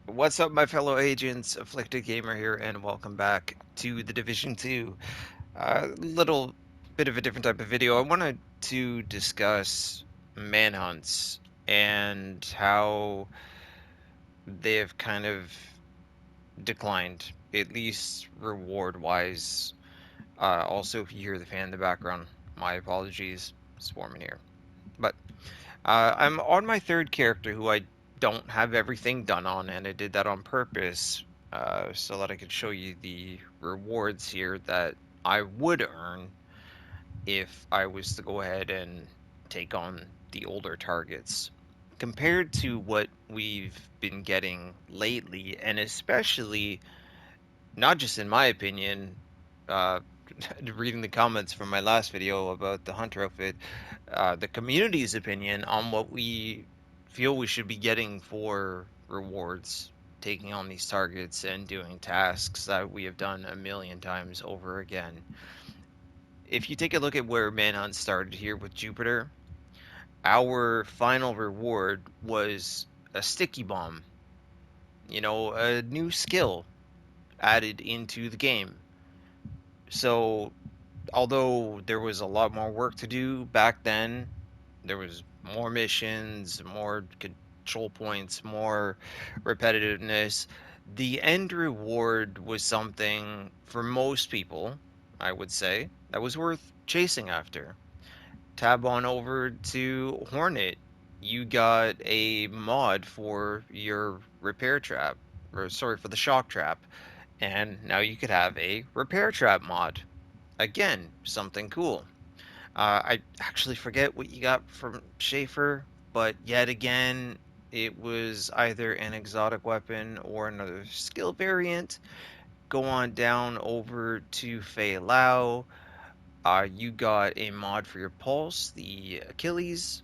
What's up, my fellow agents? Afflicted Gamer here, and welcome back to the Division 2. Little bit of a different type of video. I wanted to discuss manhunts and how they've kind of declined, at least reward-wise. Also, if you hear the fan in the background, my apologies. Swarming here. But I'm on my third character who I don't have everything done on, and I did that on purpose so that I could show you the rewards here that I would earn if I was to go ahead and take on the older targets. Compared to what we've been getting lately, and especially, not just in my opinion, uh, reading the comments from my last video about the hunter outfit, the community's opinion on what we feel we should be getting for rewards, taking on these targets and doing tasks that we have done a million times over again. If you take a look at where Manhunt started here with Jupiter, our final reward was a sticky bomb, a new skill added into the game. So although there was a lot more work to do back then, there was more missions, more control points, more repetitiveness. The end reward was something for most people, I would say, that was worth chasing after. Tab on over to Hornet. You got a mod for your repair trap, or sorry, for the shock trap, and now you could have a repair trap mod. Again, something cool. I actually forget what you got from Schaefer, but yet again, it was either an exotic weapon or another skill variant. Go on down over to Fei Lao. You got a mod for your pulse, the Achilles.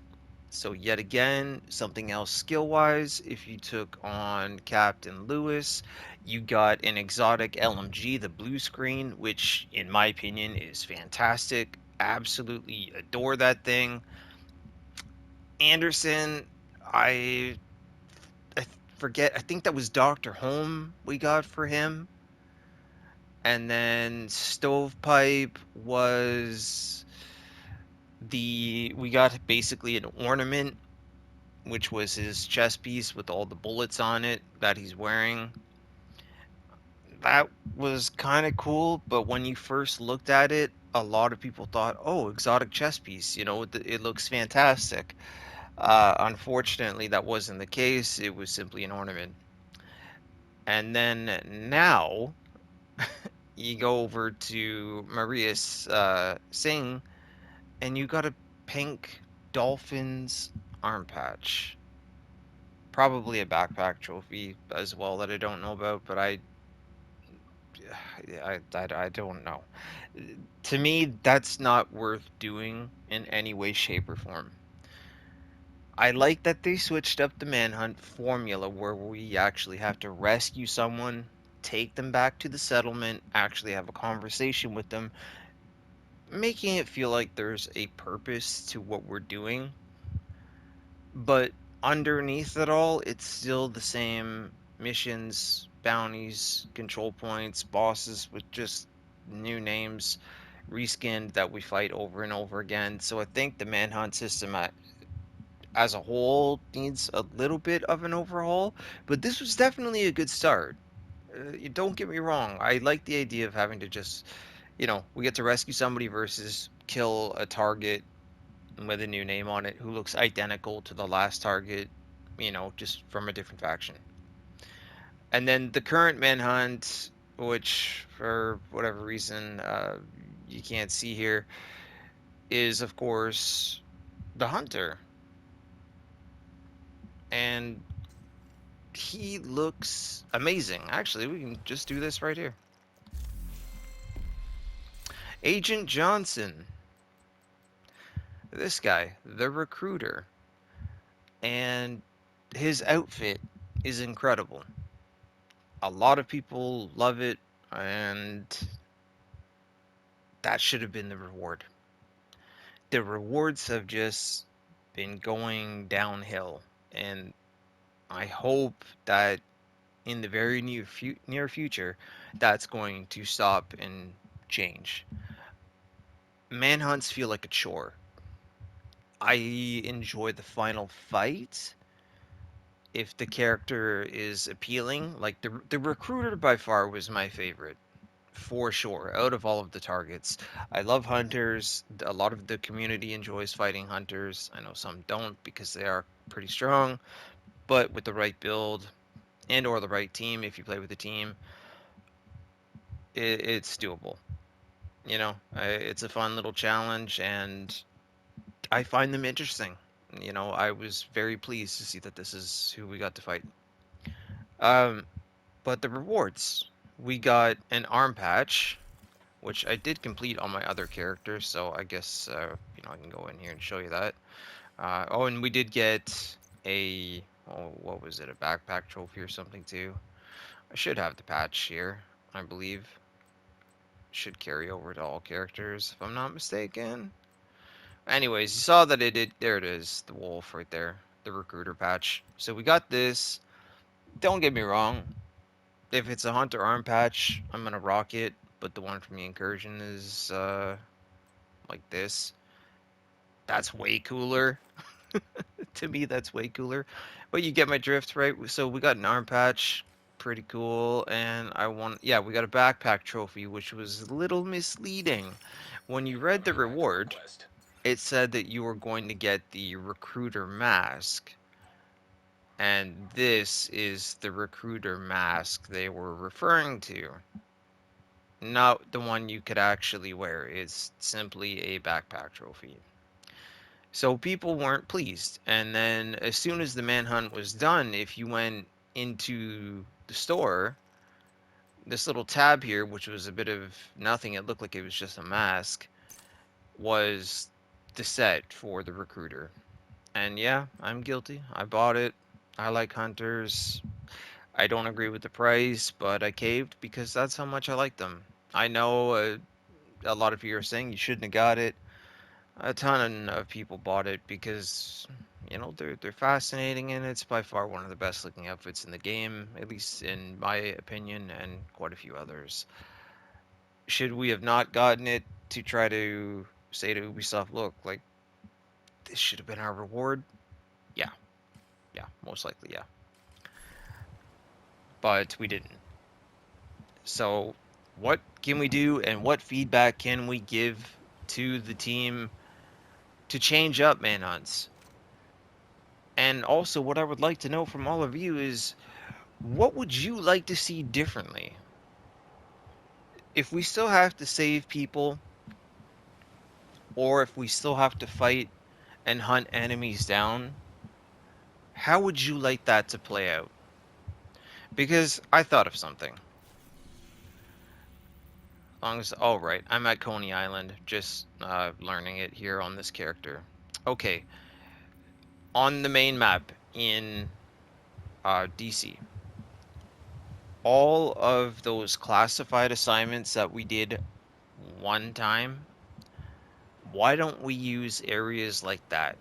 So yet again, something else skill-wise. If you took on Captain Lewis, you got an exotic LMG, the blue screen, which in my opinion is fantastic. Absolutely adore that thing. Anderson, I I forget. I think that was Dr. Home we got for him. And then Stovepipe was the we got basically an ornament, which was his chest piece with all the bullets on it that he's wearing. That was kind of cool, but when you first looked at it, a lot of people thought, "Oh, exotic chest piece, it looks fantastic." Unfortunately, that wasn't the case. It was simply an ornament. And then now you go over to Marius Singh, and you got a pink Dolphins arm patch. Probably a backpack trophy as well that I don't know about, but I don't know. To me, that's not worth doing in any way, shape, or form. I like that they switched up the manhunt formula where we actually have to rescue someone, take them back to the settlement, actually have a conversation with them, making it feel like there's a purpose to what we're doing. But underneath it all, it's still the same missions, bounties, control points, bosses with just new names, reskinned that we fight over and over again. So I think the manhunt system as a whole needs a little bit of an overhaul, but this was definitely a good start. You don't get me wrong. I like the idea of having to just, we get to rescue somebody versus kill a target with a new name on it who looks identical to the last target, just from a different faction. And then the current manhunt, which for whatever reason you can't see here, is of course the hunter. And he looks amazing. Actually, we can just do this right here. Agent Johnson. This guy, the recruiter. And his outfit is incredible. A lot of people love it, and that should have been the reward. The rewards have just been going downhill, and I hope that in the very near future that's going to stop and change. Manhunts feel like a chore. I enjoy the final fight if the character is appealing. Like the recruiter by far was my favorite for sure out of all of the targets. I love hunters. A lot of the community enjoys fighting hunters. I know some don't because they are pretty strong, but with the right build and or the right team, if you play with a team, it's doable. It's a fun little challenge, and I find them interesting. I was very pleased to see that this is who we got to fight. Um, but the rewards, we got an arm patch, which I did complete on my other character, so I guess I can go in here and show you that. Oh, and we did get what was it, a backpack trophy or something too. I should have the patch here, I believe. Should carry over to all characters, if I'm not mistaken. Anyways, you saw that it did. There it is, the wolf right there, the recruiter patch. So we got this. Don't get me wrong. If it's a hunter arm patch, I'm gonna rock it. But the one from the incursion is like this. That's way cooler. To me, that's way cooler. But you get my drift, right? So we got an arm patch, pretty cool. And yeah, we got a backpack trophy, which was a little misleading. When you read the reward, it said that you were going to get the recruiter mask. And this is the recruiter mask they were referring to. Not the one you could actually wear. It's simply a backpack trophy. So people weren't pleased. And then as soon as the manhunt was done, if you went into the store, this little tab here, which was a bit of nothing, it looked like it was just a mask, was the set for the recruiter. And yeah, I'm guilty. I bought it. I like hunters. I don't agree with the price, but I caved because that's how much I like them. I know a lot of you are saying you shouldn't have got it. A ton of people bought it because they're fascinating, and it's by far one of the best looking outfits in the game, at least in my opinion, and quite a few others. Should we have not gotten it to try to say to Ubisoft, look, like this should have been our reward? Yeah, yeah, most likely, yeah. But we didn't. So, what can we do, and what feedback can we give to the team to change up manhunts? And also, what I would like to know from all of you is what would you like to see differently? If we still have to save people, or if we still have to fight and hunt enemies down, how would you like that to play out? Because I thought of something. All right, I'm at Coney Island, just learning it here on this character. Okay, on the main map in DC, all of those classified assignments that we did one time, why don't we use areas like that?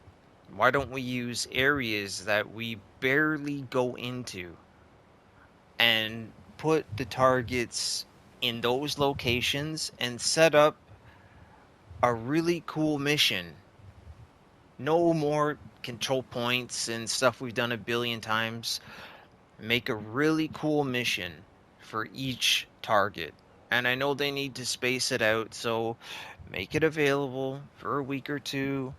Why don't we use areas that we barely go into and put the targets in those locations and set up a really cool mission? No more control points and stuff we've done a billion times. Make a really cool mission for each target. And I know they need to space it out, so make it available for a week or two.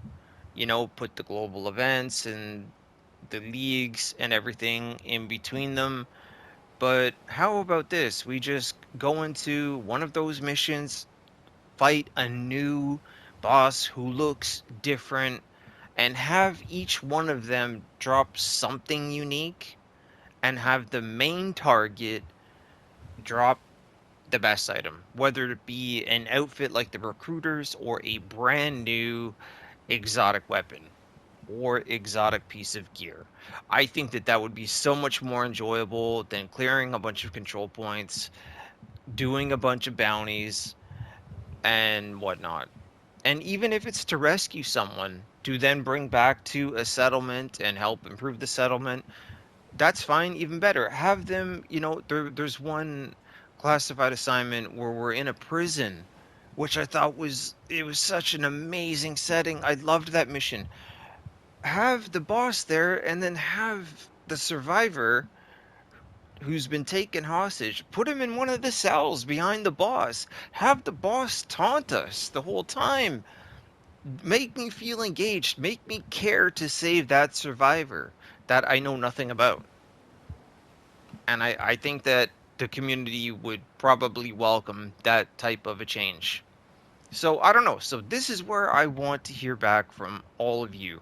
Put the global events and the leagues and everything in between them. But how about this? We just go into one of those missions, fight a new boss who looks different, and have each one of them drop something unique, and have the main target drop the best item, whether it be an outfit like the recruiters or a brand new exotic weapon or exotic piece of gear. I think that that would be so much more enjoyable than clearing a bunch of control points, doing a bunch of bounties, and whatnot. And even if it's to rescue someone to then bring back to a settlement and help improve the settlement, That's fine, even better. Have them, there's one classified assignment where we're in a prison, which I thought it was such an amazing setting. I loved that mission. Have the boss there and then have the survivor who's been taken hostage, put him in one of the cells behind the boss. Have the boss taunt us the whole time. Make me feel engaged. Make me care to save that survivor that I know nothing about. And I think that the community would probably welcome that type of a change. So I don't know. So this is where I want to hear back from all of you.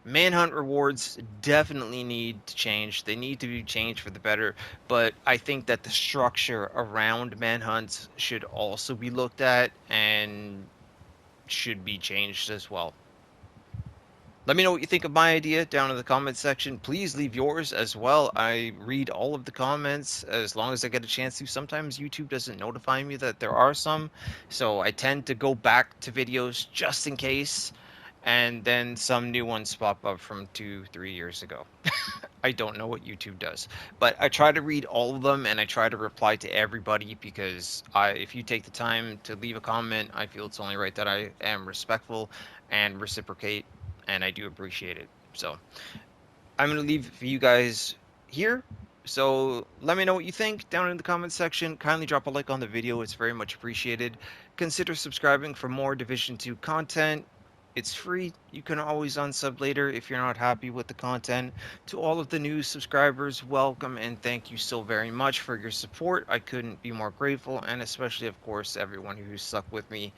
Manhunt rewards definitely need to change. They need to be changed for the better, but I think that the structure around manhunts should also be looked at and should be changed as well. Let me know what you think of my idea down in the comments section. Please leave yours as well. I read all of the comments as long as I get a chance to. Sometimes YouTube doesn't notify me that there are some, so I tend to go back to videos just in case, and then some new ones pop up from 2, 3 years ago. I don't know what YouTube does, but I try to read all of them and I try to reply to everybody because if you take the time to leave a comment, I feel it's only right that I am respectful and reciprocate, and I do appreciate it. So I'm going to leave for you guys here. So let me know what you think down in the comments section. Kindly drop a like on the video. It's very much appreciated. Consider subscribing for more Division 2 content. It's free. You can always unsub later if you're not happy with the content. To all of the new subscribers, welcome and thank you so very much for your support. I couldn't be more grateful, and especially, of course, everyone who's stuck with me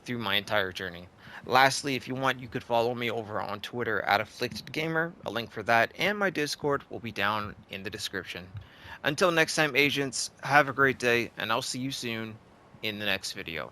through my entire journey. Lastly, if you want, you could follow me over on Twitter at AfflictedGamer. A link for that and my Discord will be down in the description. Until next time, agents, have a great day, and I'll see you soon in the next video.